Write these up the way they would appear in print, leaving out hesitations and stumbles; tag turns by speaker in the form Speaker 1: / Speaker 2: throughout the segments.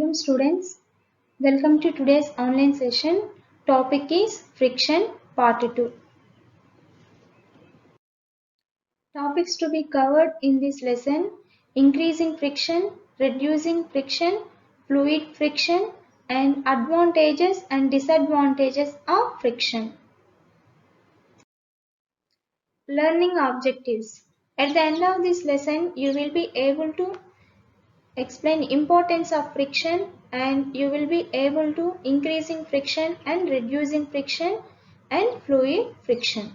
Speaker 1: afternoon, students. Welcome to today's online session. Topic is friction part 2. Topics to be covered in this lesson: increasing friction, reducing friction, fluid friction, and advantages and disadvantages of friction. Learning objectives. At the end of this lesson, you will be able to explain importance of friction, and you will be able to increasing friction and reducing friction and fluid friction.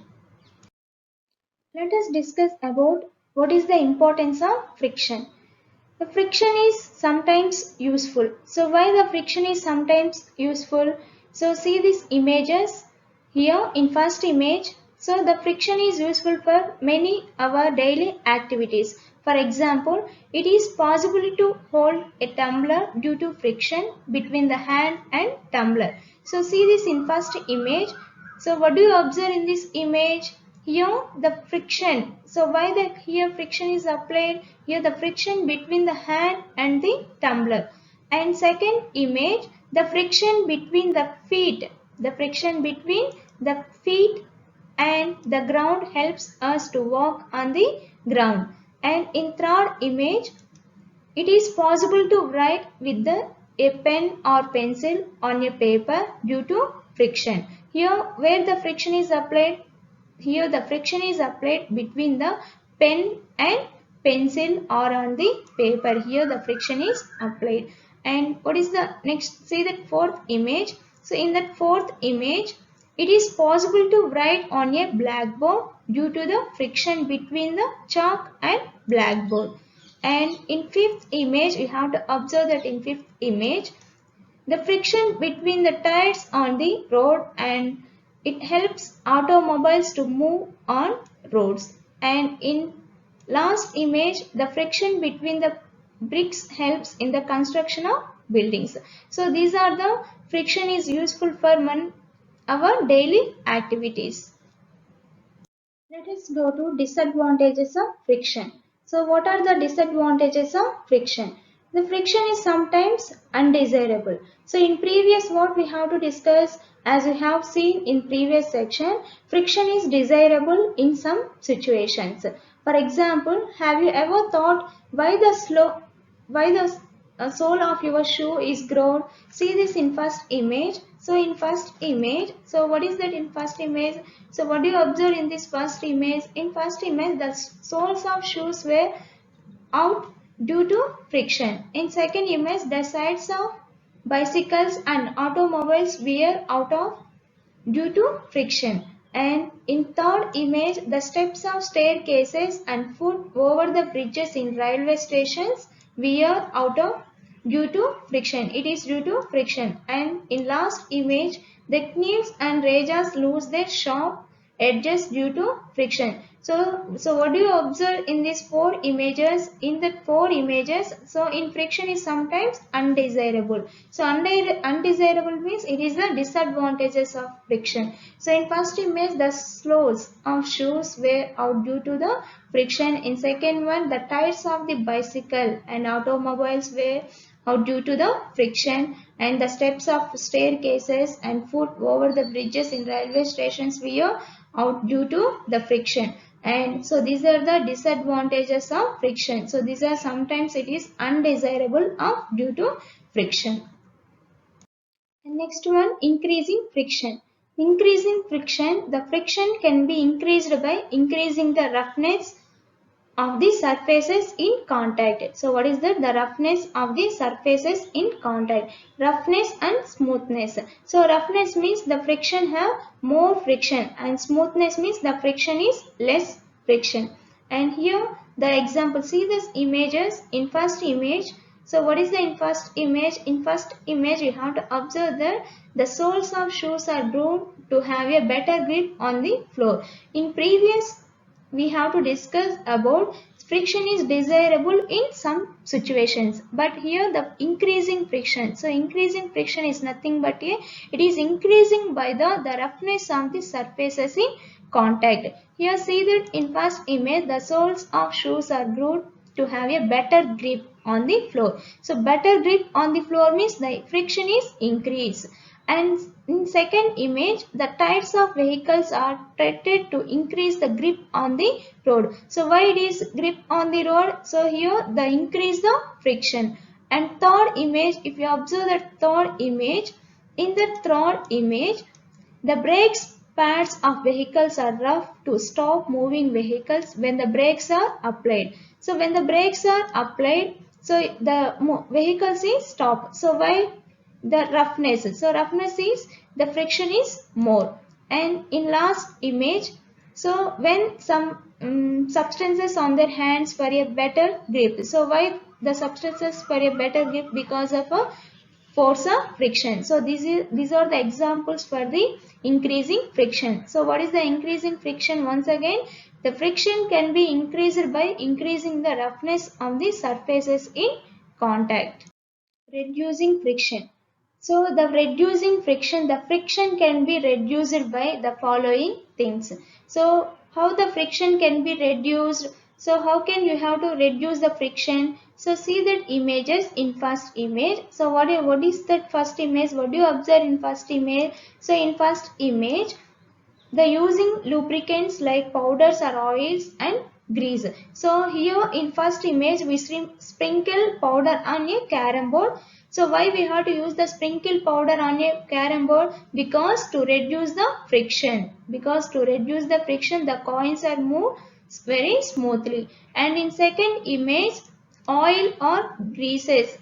Speaker 1: Let us discuss about what is the importance of friction. The friction is sometimes useful. So why the friction is sometimes useful? So see these images here in first image. So the friction is useful for many our daily activities. For example, it is possible to hold a tumbler due to friction between the hand and tumbler. So see this in first image. So what do you observe in this image? Here the friction. So why the here friction is applied? Here the friction between the hand and the tumbler. And second image, the friction between the feet. The friction between the feet and the ground helps us to walk on the ground. And in third image, it is possible to write with a pen or pencil on a paper due to friction. Here where the friction is applied, here the friction is applied between the pen and pencil or on the paper. Here the friction is applied. And what is the next? See that fourth image. So in that fourth image, it is possible to write on a blackboard due to the friction between the chalk and blackboard. And in fifth image, we have to observe that in fifth image, the friction between the tires on the road, and it helps automobiles to move on roads. And in last image, the friction between the bricks helps in the construction of buildings. So these are the friction is useful for our daily activities. Let us go to disadvantages of friction. So what are the disadvantages of friction? The friction is sometimes undesirable. So in previous what we have to discuss, as we have seen in previous section, friction is desirable in some situations. For example, have you ever thought why the sole of your shoe is grown? See this in first image. So in first image, so what is that in first image? So what do you observe in this first image? In first image, the soles of shoes were out due to friction. In second image, the sides of bicycles and automobiles were out of due to friction. And in third image, the steps of staircases and foot over the bridges in railway stations were out of due to friction. It is due to friction. And in last image, the knives and razors lose their sharp edges due to friction. So what do you observe in these four images? In the four images, so in friction is sometimes undesirable. So undesirable means it is the disadvantages of friction. So in first image, the soles of shoes were out due to the friction. In second one, the tires of the bicycle and automobiles were out due to the friction, and the steps of staircases and foot over the bridges in railway stations were out due to the friction. And so these are the disadvantages of friction. So these are sometimes it is undesirable of due to friction. And next one, increasing friction. Increasing friction, the friction can be increased by increasing the roughness of the surfaces in contact. So what is that? The roughness of the surfaces in contact. Roughness and smoothness. So roughness means the friction have more friction, and smoothness means the friction is less friction. And here the example, see these images in first image. So what is the in first image? In first image you have to observe that the soles of shoes are drawn to have a better grip on the floor. In previous we have to discuss about friction is desirable in some situations, but here the increasing friction. So increasing friction is nothing but it is increasing by the roughness of the surfaces in contact. Here see that in first image the soles of shoes are glued to have a better grip on the floor. So better grip on the floor means the friction is increased. And in second image, the tires of vehicles are treated to increase the grip on the road. So why it is grip on the road? So here the increase the friction. And third image, if you observe the third image, in the third image, the brakes pads of vehicles are rough to stop moving vehicles when the brakes are applied. So when the brakes are applied, so the vehicles is stopped. So why the roughness? So roughness is the friction is more. And in last image, so when some substances on their hands for a better grip. So why the substances for a better grip? Because of a force of friction. So these are the examples for the increasing friction. So what is the increasing friction? Once again, the friction can be increased by increasing the roughness of the surfaces in contact. Reducing friction. So the friction can be reduced by the following things. So how the friction can be reduced? So how can you have to reduce the friction? So see that images in first image. So what is that first image? What do you observe in first image? So in first image, the using lubricants like powders or oils and grease. So here in first image we sprinkle powder on a carom board. So why we have to use the sprinkle powder on a carom board? Because to reduce the friction. Because to reduce the friction, the coins are moved very smoothly. And in second image, oil or greases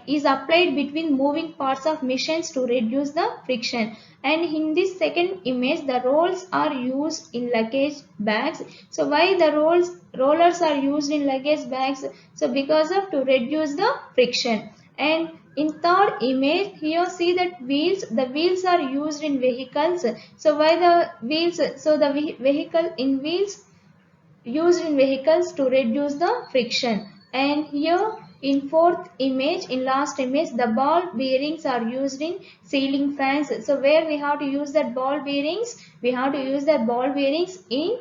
Speaker 1: is applied between moving parts of machines to reduce the friction. And in this second image, the rolls are used in luggage bags. So why the rollers are used in luggage bags? So because of to reduce the friction. And in third image, here see that the wheels are used in vehicles. So why the wheels? So the vehicle in wheels used in vehicles to reduce the friction. And here in fourth image, in last image, the ball bearings are used in ceiling fans. So where we have to use that ball bearings? We have to use that ball bearings in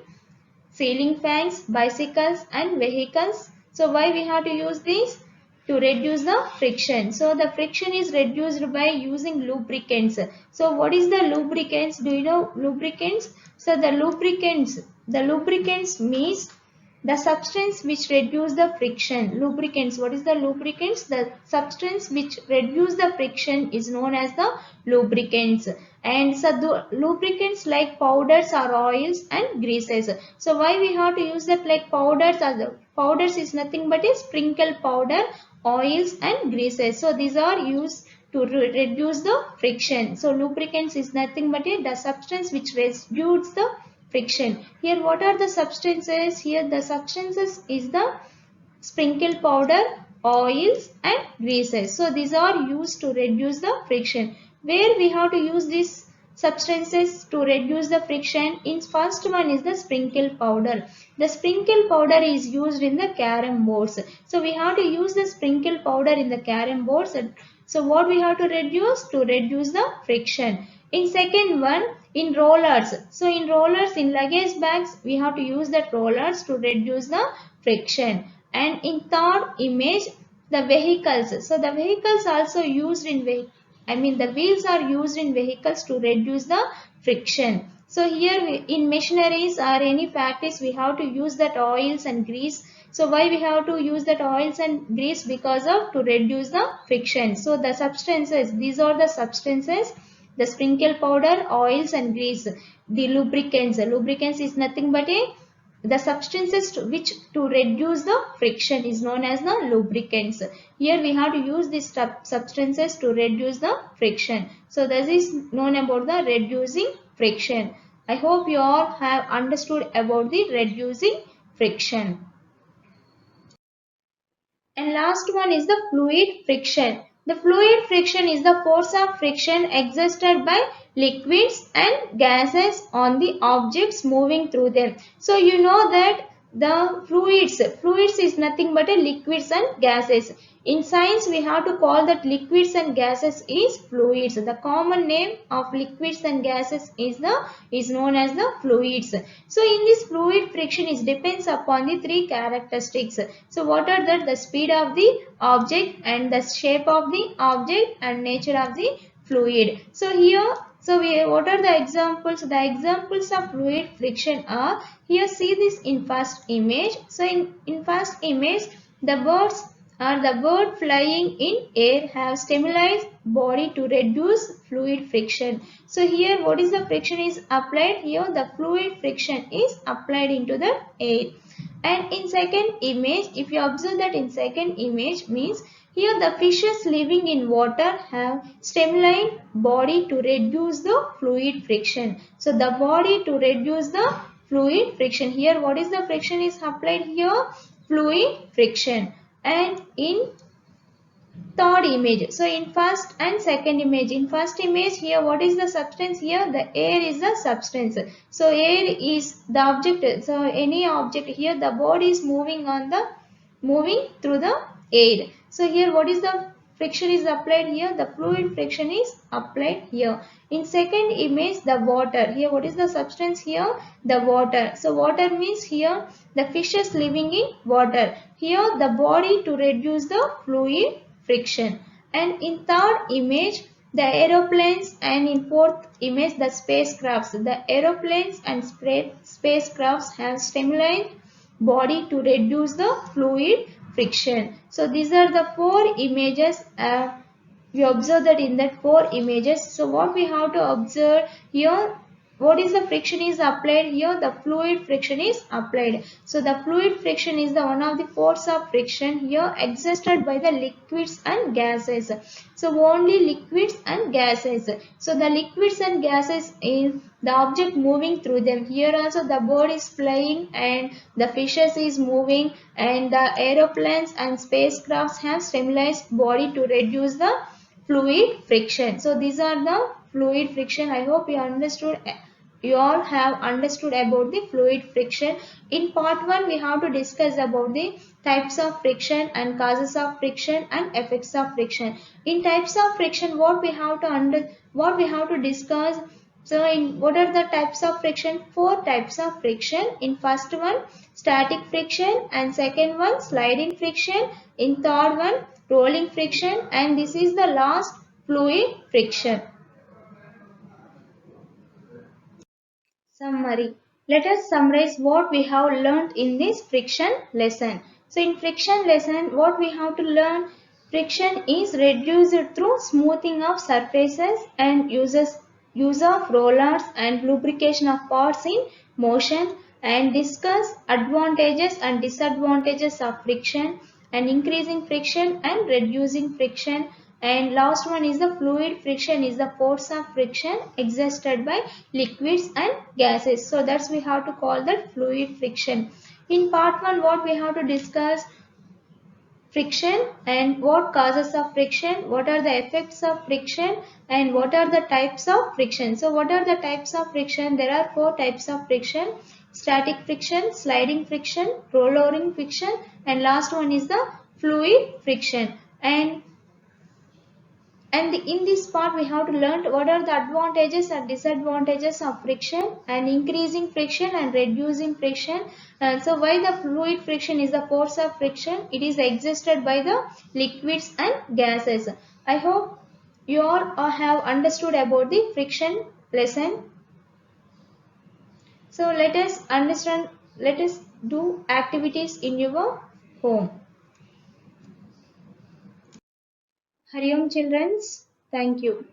Speaker 1: ceiling fans, bicycles and vehicles. So why we have to use these? To reduce the friction. So the friction is reduced by using lubricants. So what is the lubricants? Do you know lubricants? So the lubricants means the substance which reduce the friction. Lubricants. What is the lubricants? The substance which reduce the friction is known as the lubricants. And so the lubricants like powders or oils and greases. So why we have to use that like powders? Powders is nothing but a sprinkle powder, oils and greases. So these are used to reduce the friction. So lubricants is nothing but the substance which reduces the friction. Here what are the substances? Here the substances is the sprinkle powder, oils and greases. So these are used to reduce the friction. Where we have to use these substances to reduce the friction? In first one is the sprinkle powder. The sprinkle powder is used in the carom boards. So we have to use the sprinkle powder in the carom boards. So what we have to reduce? To reduce the friction. In second one, in rollers. So in rollers, in luggage bags, we have to use that rollers to reduce the friction. And in third image, the vehicles. So the vehicles also used in the wheels are used in vehicles to reduce the friction. So here in machineries or any factories, we have to use that oils and grease. So why we have to use that oils and grease? Because of to reduce the friction. So the substances, these are the substances, the sprinkle powder, oils and grease. The lubricants. The lubricants is nothing but the substances which to reduce the friction is known as the lubricants. Here we have to use these substances to reduce the friction. So this is known about the reducing friction. I hope you all have understood about the reducing friction. And last one is the fluid friction. The fluid friction is the force of friction exerted by liquids and gases on the objects moving through them. So you know that the fluids is nothing but a liquids and gases. In science we have to call that liquids and gases is fluids. The common name of liquids and gases is known as the fluids. So in this fluid, friction is depends upon the three characteristics. So what are that? The speed of the object and the shape of the object and nature of the fluid. So here, what are the examples? The examples of fluid friction are, here see this in first image. So in first image, the bird flying in air have stabilized body to reduce fluid friction. So here what is the friction is applied? Here the fluid friction is applied into the air. And in second image, if you observe that in second image means, here the fishes living in water have streamlined body to reduce the fluid friction. So the body to reduce the fluid friction. Here what is the friction is applied here? Fluid friction. And in third image, so in first and second image, in first image here what is the substance? Here the air is the substance. So air is the object. So any object, here the body is moving through the air. So here what is the friction is applied? Here the fluid friction is applied here. In second image, the water, here what is the substance? Here the water. So water means here the fishes living in water. Here the body to reduce the fluid friction. And in third image, the aeroplanes, and in fourth image, the spacecrafts. The aeroplanes and spacecrafts have streamlined body to reduce the fluid friction. So these are the four images. We observe that in that four images. So what we have to observe here, what is the friction is applied? Here the fluid friction is applied. So the fluid friction is the one of the force of friction here exerted by the liquids and gases. So only liquids and gases. So the liquids and gases is the object moving through them. Here also the bird is flying and the fishes is moving, and the aeroplanes and spacecrafts have stabilized body to reduce the fluid friction. So these are the fluid friction. I hope you understood. You all have understood about the fluid friction. In part 1 we have to discuss about the types of friction and causes of friction and effects of friction. In types of friction, what we have to discuss. So in what are the types of friction? Four types of friction. In first one, static friction, and second one, sliding friction, in third one, rolling friction, and this is the last, fluid friction. Summary. Let us summarize what we have learnt in this friction lesson. So in friction lesson, what we have to learn? Friction is reduced through smoothing of surfaces and use of rollers and lubrication of parts in motion, and discuss advantages and disadvantages of friction, and increasing friction and reducing friction. And last one is the fluid friction is the force of friction exerted by liquids and gases. So that's we have to call that fluid friction. In part 1 what we have to discuss? Friction and what causes of friction, what are the effects of friction, and what are the types of friction. So what are the types of friction? There are four types of friction: static friction, sliding friction, rolling friction, and last one is the fluid friction. And in this part we have to learn what are the advantages and disadvantages of friction, and increasing friction and reducing friction. So why the fluid friction is the force of friction? It is exerted by the liquids and gases. I hope you all have understood about the friction lesson. So let us do activities in your home. Hari Om children. Thank you.